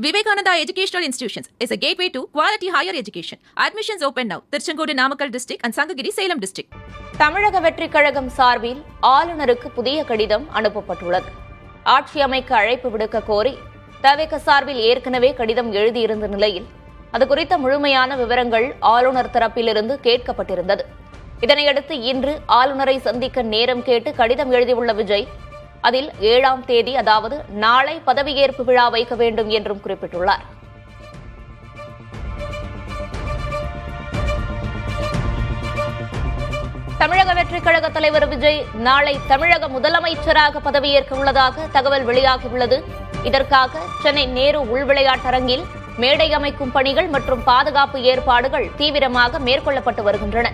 Vivekananda Educational Institutions is a gateway to quality higher education. Admissions open now. Tirchengodu Namakkal district and Sangagiri Salem district. தமிழக வெற்றிக் கழகம் சார்பில் ஆளுநருக்கு புதிய கடிதம் அனுப்பப்பட்டுள்ளது. ஆட்சி அமைக்க அழைப்பு விடுக்க கோரி தவிக சார்பில் ஏற்கனவே கடிதம் எழுதியிருந்த நிலையில் அது குறித்த முழுமையான விவரங்கள் ஆளுநர் தரப்பிலிருந்து கேட்கப்பட்டிருந்தது. இதனையடுத்து இன்று ஆளுநரை சந்திக்க நேரம் கேட்டு கடிதம் எழுதியுள்ள விஜய் அதில் 7ஆம் தேதி அதாவது நாளை பதவியேற்பு விழா வைக்க வேண்டும் என்றும் குறிப்பிட்டுள்ளார். தமிழக வெற்றிக் கழக தலைவர் விஜய் நாளை தமிழக முதலமைச்சராக பதவியேற்க உள்ளதாக தகவல் வெளியாகியுள்ளது. இதற்காக சென்னை நேரு உள்விளையாட்டரங்கில் மேடை அமைக்கும் பணிகள் மற்றும் பாதுகாப்பு ஏற்பாடுகள் தீவிரமாக மேற்கொள்ளப்பட்டு வருகின்றன.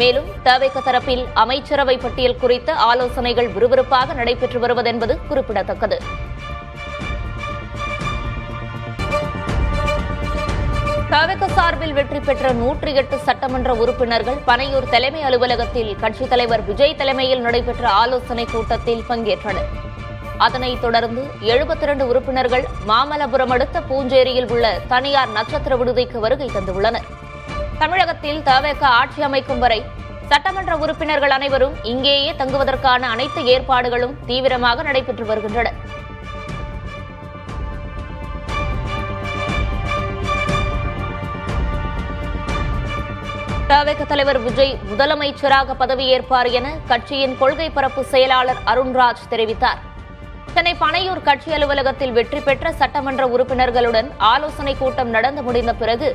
மேலும் தவிக தரப்பில் அமைச்சரவை பட்டியல் குறித்த ஆலோசனைகள் விறுவிறுப்பாக நடைபெற்று வருவதென்பது குறிப்பிடத்தக்கது. தவிக சார்பில் வெற்றி பெற்ற 108 சட்டமன்ற உறுப்பினர்கள் பனையூர் தலைமை அலுவலகத்தில் கட்சித் தலைவர் விஜய் தலைமையில் நடைபெற்ற ஆலோசனைக் கூட்டத்தில் பங்கேற்றனர். அதனைத் தொடர்ந்து 72 உறுப்பினர்கள் மாமல்லபுரம் அடுத்த பூஞ்சேரியில் உள்ள தனியார் நட்சத்திர விடுதிக்கு வருகை தந்துள்ளனர். தமிழகத்தில் தவிக ஆட்சி அமைக்கும் வரை சட்டமன்ற உறுப்பினர்கள் அனைவரும் இங்கேயே தங்குவதற்கான அனைத்து ஏற்பாடுகளும் தீவிரமாக நடைபெற்று வருகின்றன. தவிக தலைவர் விஜய் முதலமைச்சராக பதவியேற்பார் என கட்சியின் கொள்கை பரப்பு செயலாளர் அருண்ராஜ் தெரிவித்தார். சென்னை பனையூர் கட்சி அலுவலகத்தில் வெற்றி பெற்ற சட்டமன்ற உறுப்பினர்களுடன் ஆலோசனைக் கூட்டம் நடந்து முடிந்த பிறகு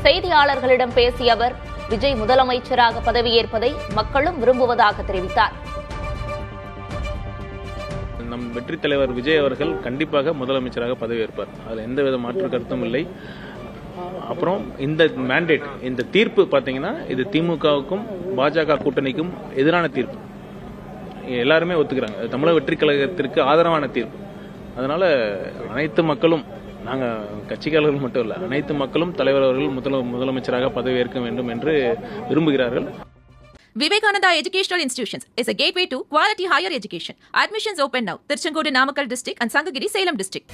செய்தியாளர்களிடம் பேசிய அவர் விஜய் முதலமைச்சராக பதவியேற்பதை மக்களும் விரும்புவதாக தெரிவித்தார். நம் வெற்றி தலைவர் விஜய் அவர்கள் கண்டிப்பாக முதலமைச்சராக பதவியேற்பார். அதில் எந்தவித மாற்று கருத்தும் இல்லை. அப்புறம் இந்த மேண்டேட், இந்த தீர்ப்பு பார்த்தீங்கன்னா இது திமுகவுக்கும் பாஜக கூட்டணிக்கும் எதிரான தீர்ப்பு. எல்லாருமே ஒத்துக்கிறாங்க. தமிழக வெற்றி கழகத்திற்கு ஆதரவான தீர்ப்பு. அதனால அனைத்து மக்களும், நாங்கள் கட்சிக்காரர்கள் மட்டும் இல்லை, அனைத்து மக்களும் தலைவர் அவர்கள் முதலமைச்சராக பதவியேற்க வேண்டும் என்று விரும்புகிறார்கள். Vivekananda Educational Institutions is a gateway to quality higher education. Admissions open now. Tirchengodu Namakkal district and Sangagiri Salem district.